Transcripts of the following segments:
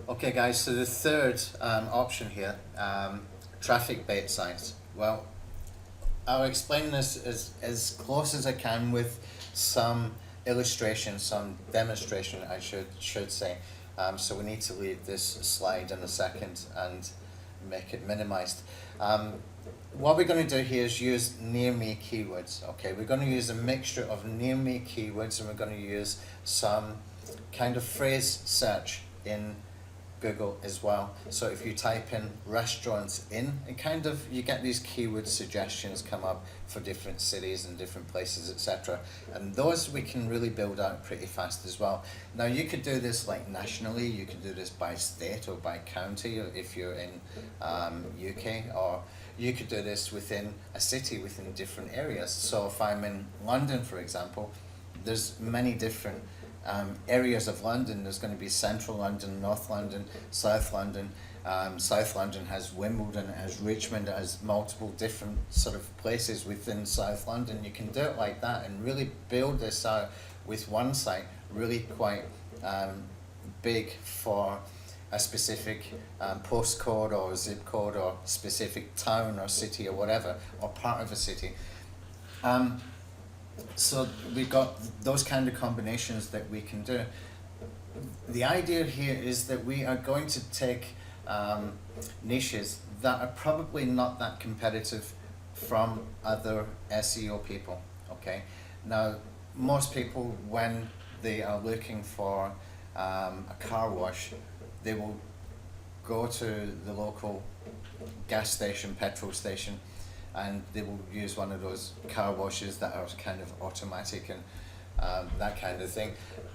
Okay guys, so the third option here, traffic bait sites. Well, I'll explain this as close as I can with some illustration, some demonstration I should say. So we need to leave this slide in a second and make it minimized. What we're going to do here is use near me keywords. Okay, we're going to use a mixture of near me keywords, and we're going to use some kind of phrase search in Google as well. So if you type in restaurants in, you get these keyword suggestions come up for different cities and different places, etc. And those we can really build out pretty fast as well. Now you could do this like nationally, you could do this by state or by county if you're in UK, or you could do this within a city, within different areas. So if I'm in London, for example, there's many different areas of London. There's going to be central London, North London, South London. South London has Wimbledon, it has Richmond, it has multiple different sort of places within South London. You can do it like that and really build this out with one site, really quite big for a specific postcode or zip code or specific town or city or whatever, or part of a city. So we've got those kind of combinations that we can do. The idea here is that we are going to take niches that are probably not that competitive from other SEO people. Okay, now most people, when they are looking for a car wash, they will go to the local gas station, petrol station, and they will use one of those car washes that are kind of automatic and that kind of thing.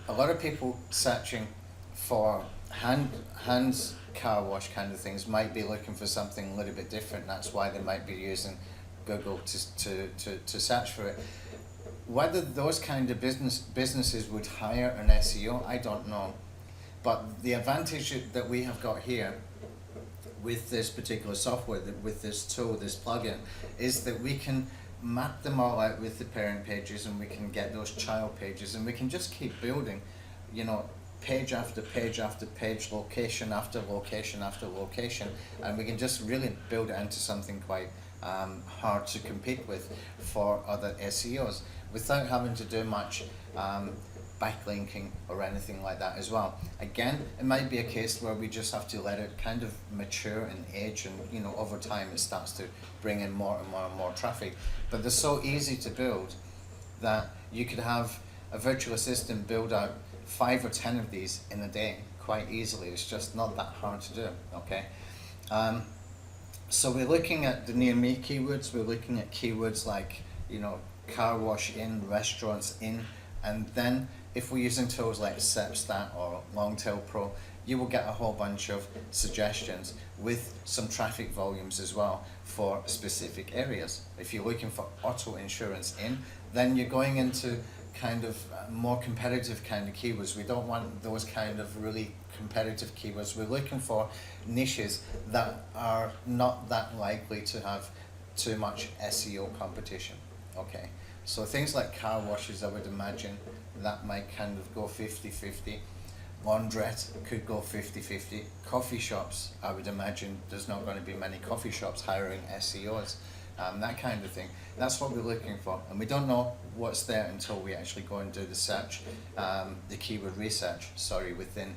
A lot of people searching for hands car wash kind of things might be looking for something a little bit different. That's why they might be using Google to search for it. Whether those kind of businesses would hire an SEO, I don't know. But the advantage that we have got here with this particular software, with this tool, this plugin, is that we can map them all out with the parent pages, and we can get those child pages, and we can just keep building, you know, page after page after page, location after location after location, and we can just really build it into something quite hard to compete with for other SEOs without having to do much backlinking or anything like that as well. Again, it might be a case where we just have to let it kind of mature and age, and you know, over time it starts to bring in more and more and more traffic. But they're so easy to build that you could have a virtual assistant build out 5 or 10 of these in a day quite easily. It's just not that hard to do. Okay, so we're looking at the near me keywords. We're looking at keywords like, you know, car wash in, restaurants in, and then if we're using tools like SEPstat or Longtail Pro, you will get a whole bunch of suggestions with some traffic volumes as well for specific areas. If you're looking for auto insurance in, then you're going into kind of more competitive kind of keywords. We don't want those kind of really competitive keywords. We're looking for niches that are not that likely to have too much SEO competition. Okay, so things like car washes, I would imagine that might kind of go 50-50. Laundrette could go 50-50. Coffee shops, I would imagine there's not going to be many coffee shops hiring SEOs, that kind of thing. That's what we're looking for, and we don't know what's there until we actually go and do the search, the keyword research, sorry, within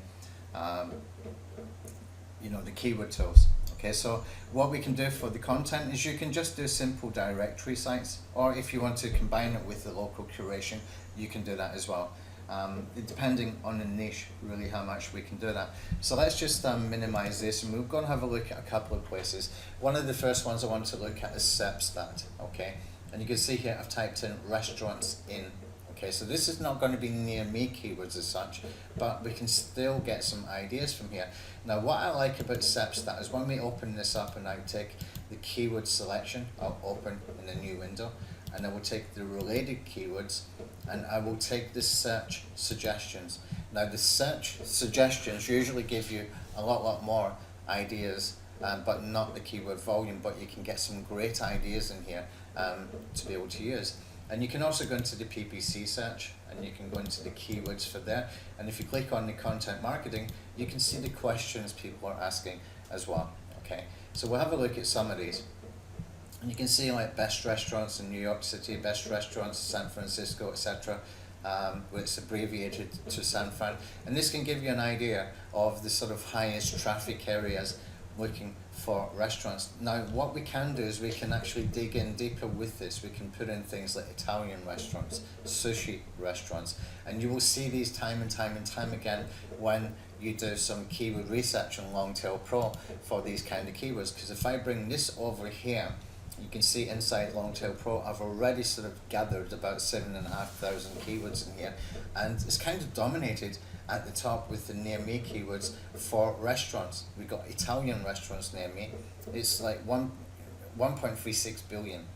you know, the keyword tools. Okay, so what we can do for the content is you can just do simple directory sites, or if you want to combine it with the local curation, you can do that as well. Depending on the niche, really, how much we can do that. So let's just minimize this, and we're going to have a look at a couple of places. One of the first ones I want to look at is SEPstat. Okay, and you can see here I've typed in restaurants in. Okay, so this is not going to be near me keywords as such, but we can still get some ideas from here. Now what I like about SEPstat is when we open this up and I take the keyword selection, I'll open in a new window, and I will take the related keywords, and I will take the search suggestions. Now the search suggestions usually give you a lot more ideas, but not the keyword volume, but you can get some great ideas in here to be able to use. And you can also go into the PPC search and you can go into the keywords for there. And if you click on the content marketing, you can see the questions people are asking as well. Okay, so we'll have a look at some of these. And you can see like best restaurants in New York City, best restaurants in San Francisco, etc. Where it's abbreviated to San Fran. And this can give you an idea of the sort of highest traffic areas looking for restaurants. Now what we can do is we can actually dig in deeper with this. We can put in things like Italian restaurants, sushi restaurants, and you will see these time and time again when you do some keyword research on Longtail Pro for these kind of keywords. Because if I bring this over here, you can see inside Longtail Pro I've already sort of gathered about 7,500 keywords in here, and it's kind of dominated at the top with the near me keywords for restaurants. We've got Italian restaurants near me. It's like 1.36 billion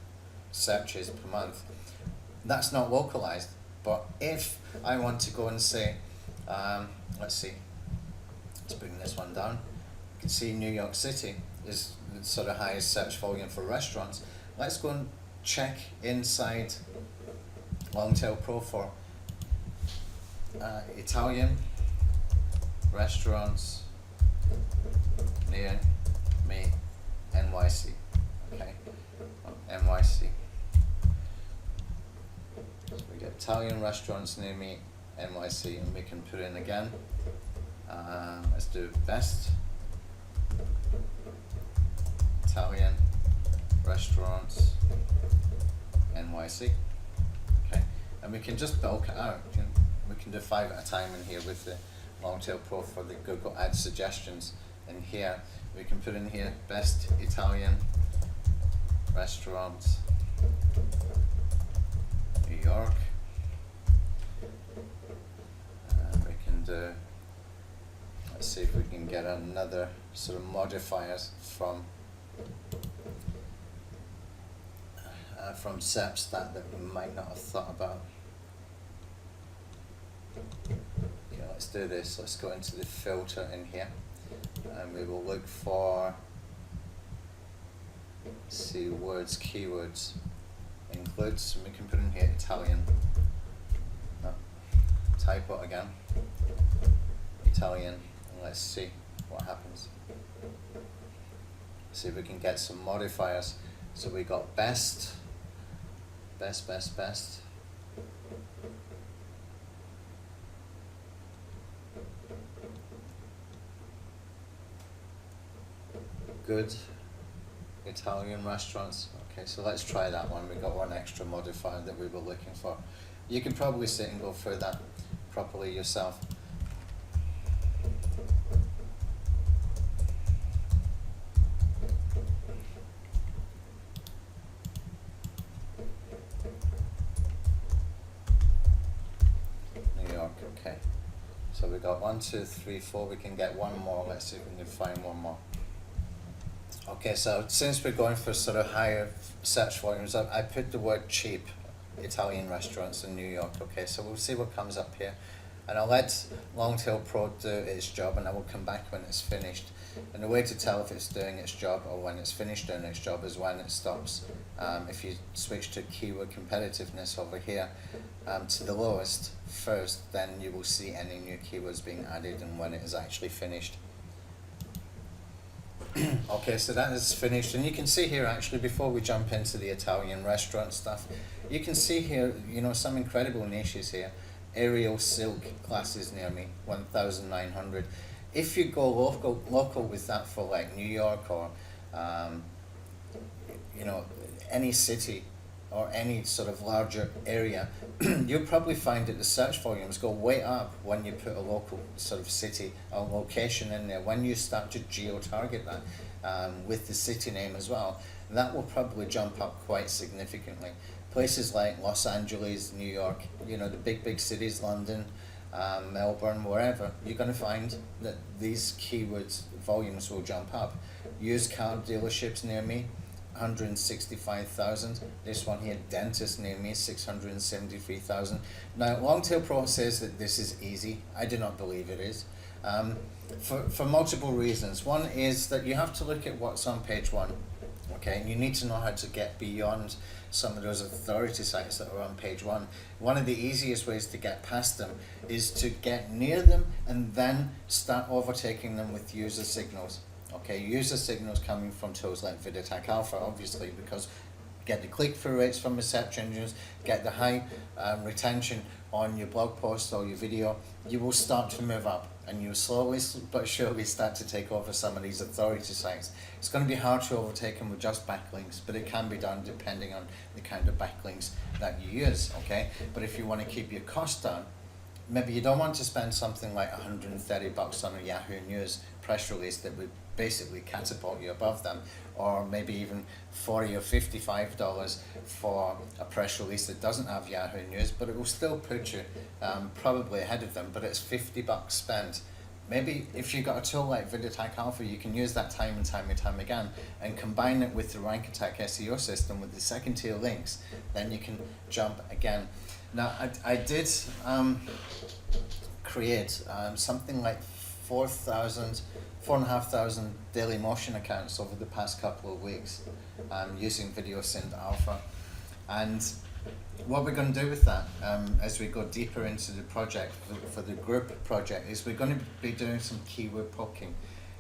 searches per month. That's not localized, but if I want to go and say, let's see, let's bring this one down. You can see New York City is the sort of highest search volume for restaurants. Let's go and check inside Longtail Pro for Italian restaurants near me, NYC. Okay, NYC. So we get Italian restaurants near me, NYC, and we can put in again. Let's do best Italian restaurants NYC. Okay, and we can just bulk it out. We can do 5 at a time in here with the Longtail Pro for the Google Ads suggestions. And here we can put in here best Italian restaurants New York. And we can do, let's see if we can get another sort of modifiers from SERPstat that we might not have thought about. Okay, let's do this. Let's go into the filter in here, and we will look for, let's see, words, keywords, includes, and we can put in here Italian. No, typo again, Italian, and let's see what happens. See if we can get some modifiers. So we got best. Good Italian restaurants. Okay, so let's try that one. We got one extra modifier that we were looking for. You can probably sit and go through that properly yourself. Okay, so we got 1, 2, 3, 4. We can get one more. Let's see if we can find one more. Okay, so since we're going for sort of higher search volumes, I put the word cheap Italian restaurants in New York. Okay, so we'll see what comes up here, and I'll let Longtail Pro do its job, and I will come back when it's finished. And the way to tell if it's doing its job or when it's finished doing its job is when it stops. If you switch to keyword competitiveness over here to the lowest first, then you will see any new keywords being added and when it is actually finished. Okay, so that is finished, and you can see here actually, before we jump into the Italian restaurant stuff, you can see here, you know, some incredible niches here. Aerial silk classes near me, 1,900. If you go local with that for like New York or you know, any city or any sort of larger area, you'll probably find that the search volumes go way up when you put a local sort of city or location in there. When you start to geo-target that with the city name as well, that will probably jump up quite significantly. Places like Los Angeles, New York, you know, the big cities, London, Melbourne, wherever, you're going to find that these keywords volumes will jump up. Used car dealerships near me, 165,000. This one here, dentist near me, 673,000. Now, Longtail Pro says that this is easy. I do not believe it is. For multiple reasons. One is that you have to look at what's on page 1. Okay, and you need to know how to get beyond some of those authority sites that are on page one. One of the easiest ways to get past them is to get near them and then start overtaking them with user signals. Okay, user signals coming from tools like VidAttack Alpha, obviously, because get the click-through rates from the search engines, get the high retention on your blog post or your video, you will start to move up, and you'll slowly but surely start to take over some of these authority sites. It's going to be hard to overtake them with just backlinks, but it can be done depending on the kind of backlinks that you use, okay? But if you want to keep your cost down, maybe you don't want to spend something like $130 on a Yahoo News press release that would basically catapult you above them, or maybe even $40 or $55 for a press release that doesn't have Yahoo News, but it will still put you probably ahead of them, but it's $50 spent. Maybe if you've got a tool like VidAttack Alpha, you can use that time and time again and combine it with the Rank Attack SEO system with the second tier links, then you can jump again. Now, I did create something like 4,500 Dailymotion accounts over the past couple of weeks using VideoSynth Alpha. And what we're going to do with that as we go deeper into the project, for the group project, is we're going to be doing some keyword poking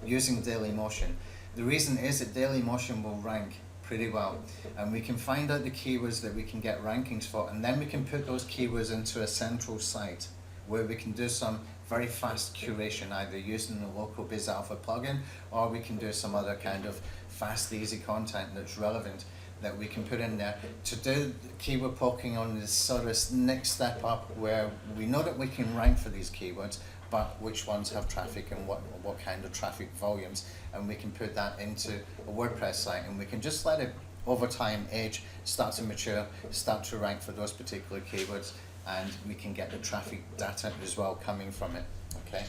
using Dailymotion. The reason is that Dailymotion will rank pretty well, and we can find out the keywords that we can get rankings for, and then we can put those keywords into a central site where we can do some very fast curation, either using the local BizAlpha plugin, or we can do some other kind of fast, easy content that's relevant that we can put in there to do keyword poking on this sort of next step up, where we know that we can rank for these keywords, but which ones have traffic and what kind of traffic volumes, and we can put that into a WordPress site, and we can just let it over time age, start to mature, start to rank for those particular keywords, and we can get the traffic data as well coming from it. Okay,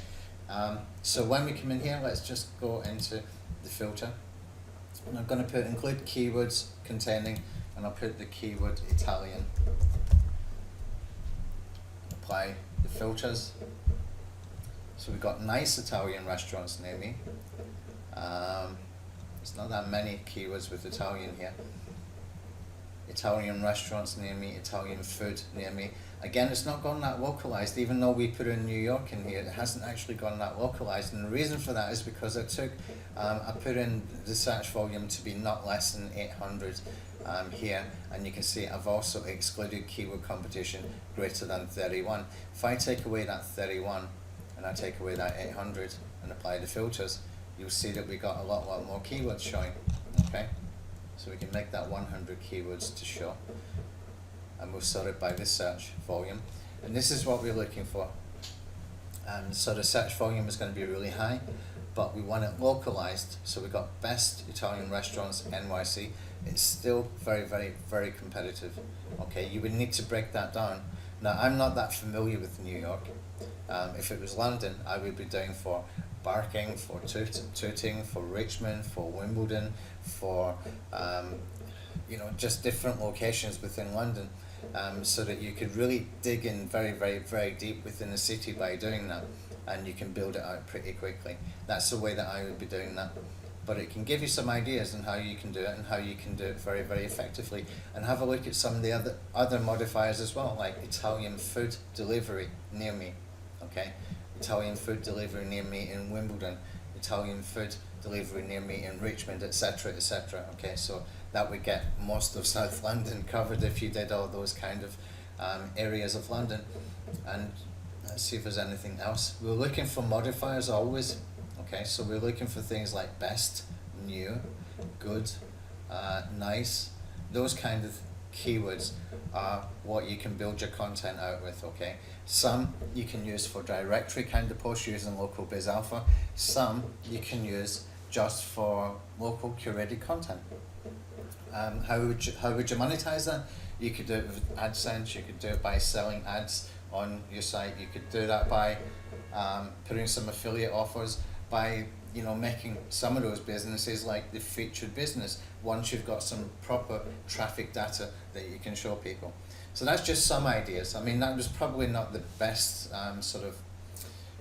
so when we come in here, let's just go into the filter, and I'm going to put include keywords containing, and I'll put the keyword Italian, apply the filters. So we've got nice Italian restaurants near me. There's not that many keywords with Italian here. Italian restaurants near me, Italian food near me. Again, it's not gone that localized, even though we put in New York in here, it hasn't actually gone that localized. And the reason for that is because I put in the search volume to be not less than 800 here, and you can see I've also excluded keyword competition greater than 31. If I take away that 31, and I take away that 800 and apply the filters, you'll see that we got a lot more keywords showing, okay? So we can make that 100 keywords to show, and we'll sort it by the search volume. And this is what we're looking for. So the search volume is going to be really high, but we want it localized. So we've got best Italian restaurants NYC. It's still very competitive. Okay, you would need to break that down. Now, I'm not that familiar with New York. If it was London, I would be doing for Barking, for Tooting, for Richmond, for Wimbledon, for just different locations within London, so that you could really dig in very deep within the city by doing that, and you can build it out pretty quickly. That's the way that I would be doing that. But it can give you some ideas on how you can do it, and how you can do it very effectively. And have a look at some of the other modifiers as well, like Italian food delivery near me. Okay, Italian food delivery near me in Wimbledon, Italian food delivery near me in Richmond, etc. Okay, so that would get most of South London covered if you did all those kind of areas of London. And let's see if there's anything else. We're looking for modifiers always. Okay, so we're looking for things like best, new, good, nice. Those kind of keywords are what you can build your content out with, okay? Some you can use for directory kind of posts using local BizAlpha. Some you can use just for local curated content. How would you monetize that? You could do it with AdSense, you could do it by selling ads on your site, you could do that by putting some affiliate offers, by making some of those businesses like the featured business once you've got some proper traffic data that you can show people. So that's just some ideas. I mean, that was probably not the best sort of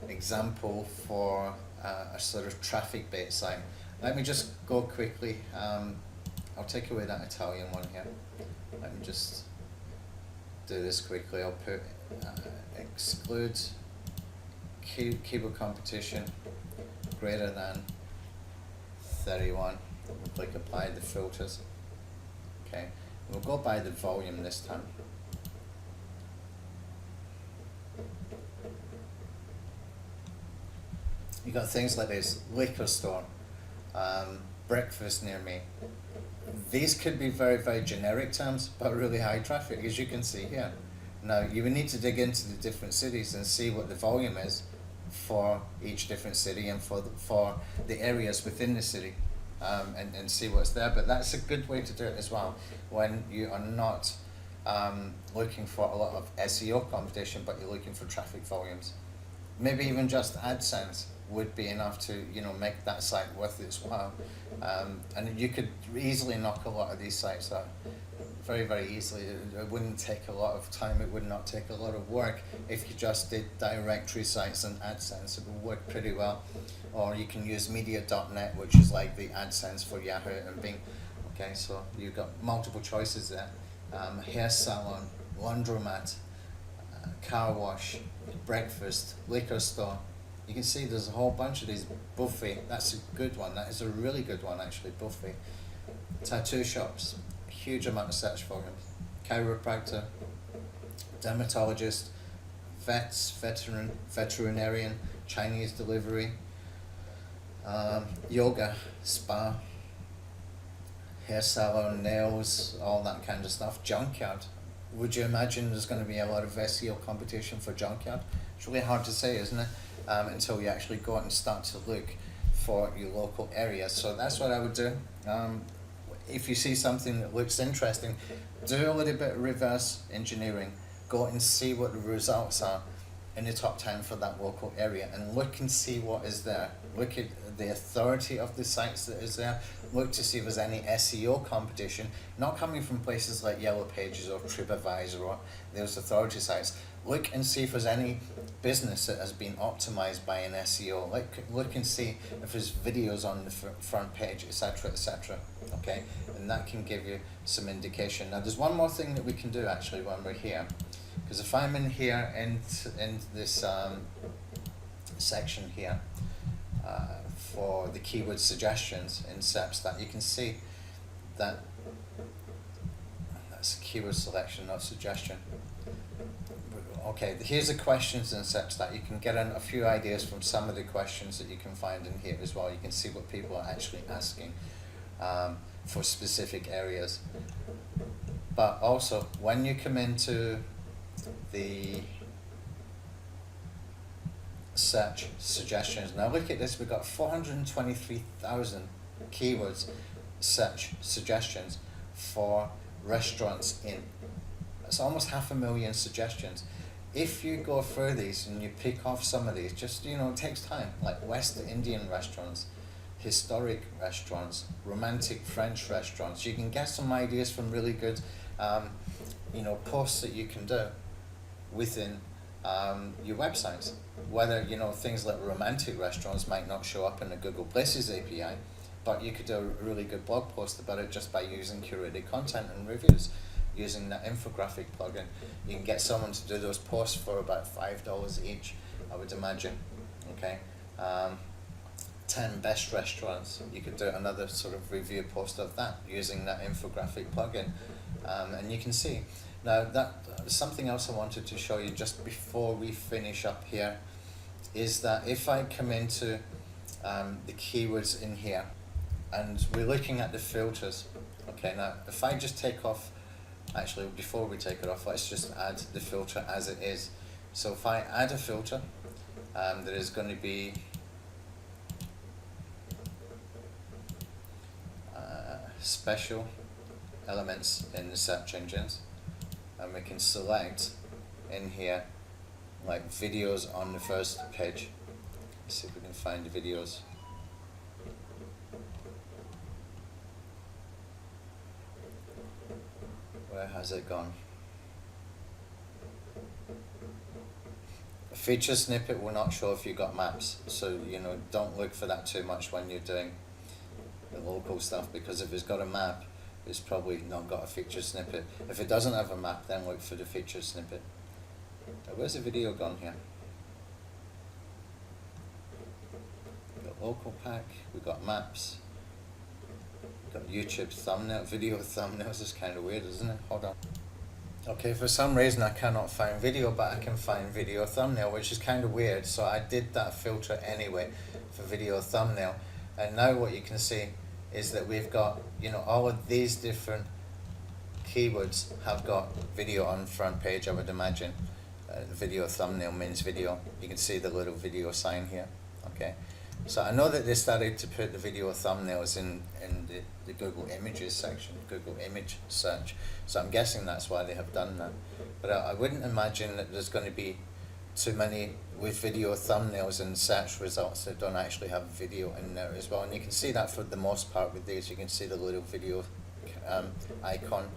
example for a sort of traffic bait site. Let me just go quickly I'll take away that Italian one here. Let me just do this quickly. I'll put exclude keyword competition greater than 31. We'll click apply the filters. Okay, we'll go by the volume this time. You got things like this: liquor store, breakfast near me. These could be very, very generic terms, but really high traffic, as you can see here. Now, you would need to dig into the different cities and see what the volume is for each different city and for the areas within the city, and see what's there. But that's a good way to do it as well, when you are not looking for a lot of SEO competition, but you're looking for traffic volumes. Maybe even just AdSense would be enough to, you know, make that site worth its while. And you could easily knock a lot of these sites out very, very easily. It wouldn't take a lot of time, it would not take a lot of work. If you just did directory sites and AdSense, it would work pretty well. Or you can use media.net, which is like the AdSense for Yahoo and Bing. Okay, so you've got multiple choices there. Hair salon, laundromat, car wash, breakfast, liquor store. You can see there's a whole bunch of these. Buffet, that's a good one. That is a really good one, actually. Buffet. Tattoo shops, huge amount of search volumes. Chiropractor, dermatologist, vets, veterinarian, Chinese delivery, yoga, spa, hair salon, nails, all that kind of stuff. Junkyard. Would you imagine there's going to be a lot of SEO competition for junkyard? It's really hard to say, isn't it? Until you actually go out and start to look for your local area. So that's what I would do. If you see something that looks interesting, do a little bit of reverse engineering. Go and see what the results are in the top 10 for that local area, and look and see what is there. Look at the authority of the sites that is there. Look to see if there's any SEO competition, not coming from places like Yellow Pages or TripAdvisor or those authority sites. Look and see if there's any business that has been optimized by an SEO. Look and see if there's videos on the front page, etc., etc. Okay, and that can give you some indication. Now, there's one more thing that we can do actually when we're here, because if I'm in here in this section here for the keyword suggestions in SERPstat, you can see that that's keyword selection, not suggestion. Okay, here's the questions in SERPstat. You can get a few ideas from some of the questions that you can find in here as well. You can see what people are actually asking for specific areas. But also, when you come into the search suggestions, now look at this, we've got 423,000 keywords search suggestions for restaurants in. That's almost 500,000 suggestions. If you go through these and you pick off some of these, just, you know, it takes time, like West Indian restaurants, historic restaurants, romantic French restaurants. You can get some ideas from really good, you know, posts that you can do within your websites. Whether, you know, things like romantic restaurants might not show up in the Google Places API, but you could do a really good blog post about it just by using curated content and reviews. Using that infographic plugin, you can get someone to do those posts for about $5 each, I would imagine. Okay, 10 best restaurants. You could do another sort of review post of that using that infographic plugin, and you can see. Now, that something else I wanted to show you just before we finish up here is that if I come into the keywords in here, and we're looking at the filters. Okay, now if I just take off. Actually, before we take it off, let's just add the filter as it is. So if I add a filter, there is going to be special elements in the search engines, and we can select in here like videos on the first page. Let's see if we can find the videos. Where has it gone? A feature snippet will not show if you got maps, so, you know, don't look for that too much when you're doing the local stuff, because if it's got a map, it's probably not got a feature snippet. If it doesn't have a map, then look for the feature snippet. Now, where's the video gone here? We've got local pack, we've got maps, we've got YouTube thumbnail, video thumbnails. Is kind of weird, isn't it? Hold on. Okay, for some reason I cannot find video, but I can find video thumbnail, which is kind of weird. So I did that filter anyway for video thumbnail. And now what you can see is that we've got, you know, all of these different keywords have got video on front page, I would imagine. Video thumbnail means video. You can see the little video sign here. Okay, so I know that they started to put the video thumbnails in the Google Images section, Google Image Search. So I'm guessing that's why they have done that. But I wouldn't imagine that there's going to be too many with video thumbnails and search results that don't actually have video in there as well. And you can see that for the most part with these. You can see the little video icon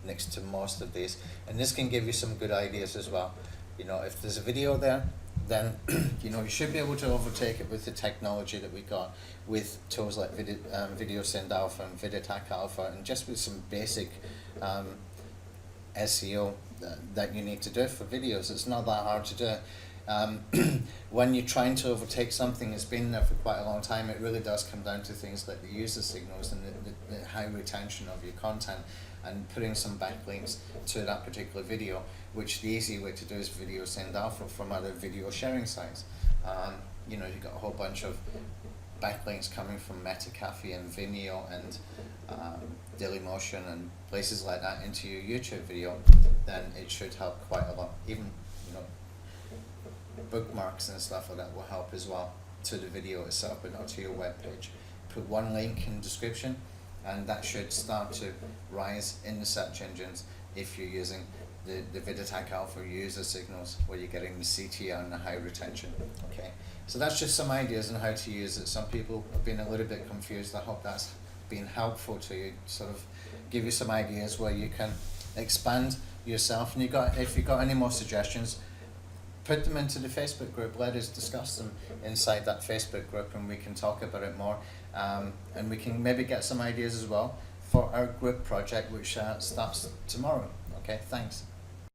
next to most of these. And this can give you some good ideas as well. You know, if there's a video there, then you know, you should be able to overtake it with the technology that we got with tools like VideoSend Alpha and VidAttack Alpha, and just with some basic SEO that you need to do for videos. It's not that hard to do. When you're trying to overtake something that's been there for quite a long time, it really does come down to things like the user signals and the high retention of your content, and putting some backlinks to that particular video, which the easy way to do is VideoSend Alpha from other video sharing sites. You know, you've got a whole bunch of backlinks coming from Metacafe and Vimeo and Dailymotion and places like that into your YouTube video, then it should help quite a lot. Even, you know, bookmarks and stuff like that will help as well to the video itself, but not to your web page. Put one link in the description, and that should start to rise in the search engines if you're using the VidAttack Alpha user signals, where you're getting the CTR and the high retention. Okay, so that's just some ideas on how to use it. Some people have been a little bit confused. I hope that's been helpful to you, sort of give you some ideas where you can expand yourself. And if you've got any more suggestions, put them into the Facebook group. Let us discuss them inside that Facebook group, and we can talk about it more. And we can maybe get some ideas as well for our group project, which starts tomorrow. Okay, thanks.